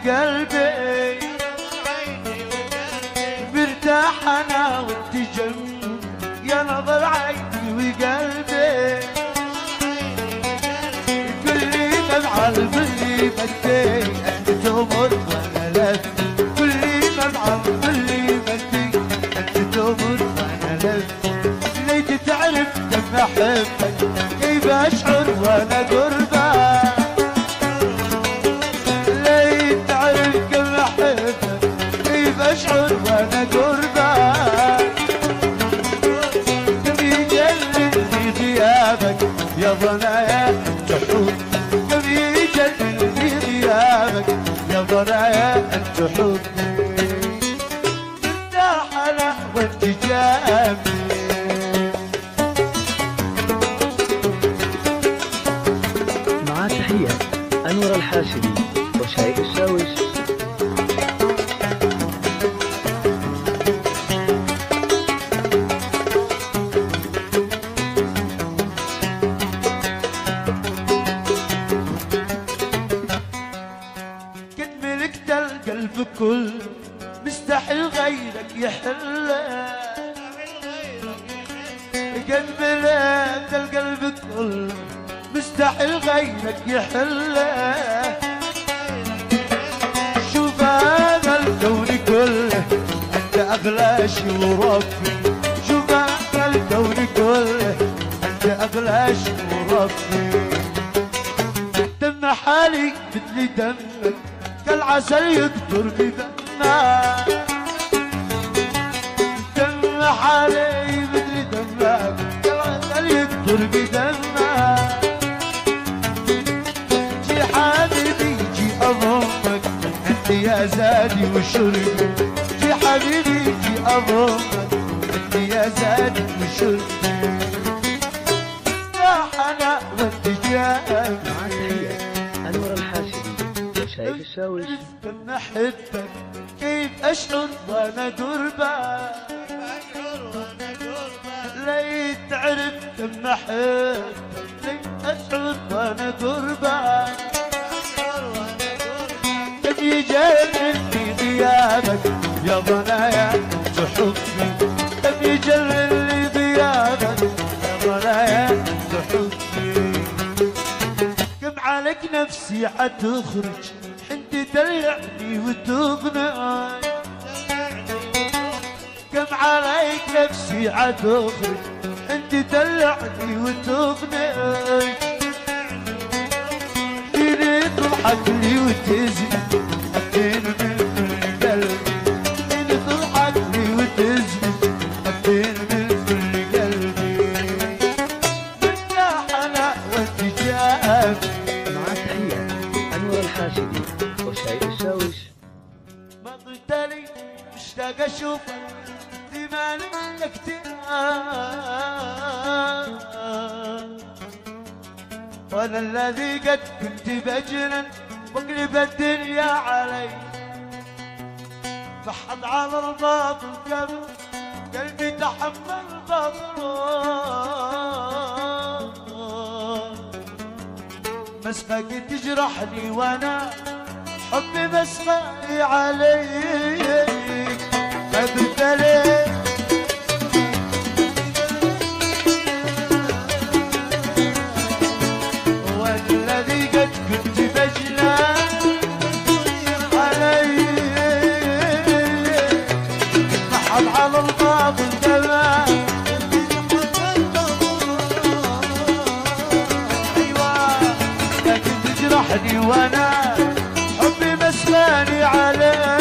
وقلبي مرتاح انا وانت جنبي يا نظر عيني وقلبي كل مبعل كل مدي انت تمر وانا لف كل مبعل كل مدي انت تمر وانا لف ليت تعرف كم احبك كيف اشعر وانا قربك ليت تعرف كم احبك كيف اشعر وانا قربك كم يجلدني غيابك يا ضنايا تحب كم يجلدني غيابك يا ضنايا انت حبي مرتاح انا وانت جنبي مع تحية أنور الحاشدي وشاي الشاوش. قد ملكت القلب كله مستحيل غيرك يحله قد ملكت القلب كله مستحيل غيرك يحله شوف هذا الكون كله انت اغلى شي وربي شوف هذا الكون كله انت اغلى شي وربي دم حالي مثل دمك كالعسل يكبر بدمك دم حالي مثل دمك كالعسل يكبر بدمك جي حبيبي جي اضمك انت يا زادي وشربي جي حبيبي جي اضمك انت يا زادي وشربي يا حنا وانت جاي مع تحية أنور الحاشدي وشاي الشاوش. كم احبك كيف اشعر وانا قربك ليت تعرف كم احبك ليت اشعر وانا قربك كم يجللني غيابك يا ضنايا تحبني كم يجللني غيابك يا ضنايا تحبني كم عليك نفسي حتخرج انت تلعني وتغني كم عليك نفسي حتخرج انت تلعني وتغني فيني تضحك لي وتزني حبين من كل قلبي فيني تضحك لي وتزني حبين من كل قلبي مرتاح انا وانت جنبي مع تحية أنور الحاشدي وشاي الشاوش. ما قلت لي مشتاق اشوفك ديما لك وانا الذي قد كنت بجنن واقلب الدنيا علي بحض على الباطل قلبي تحمل باطل مسفك تجرحني وانا حبي مسخري عليك ما قلت لي والذي قد كنت بجنى علي محل على الباطل تمام ايوه لكن تجرحني وانا حبي مسخاني عليك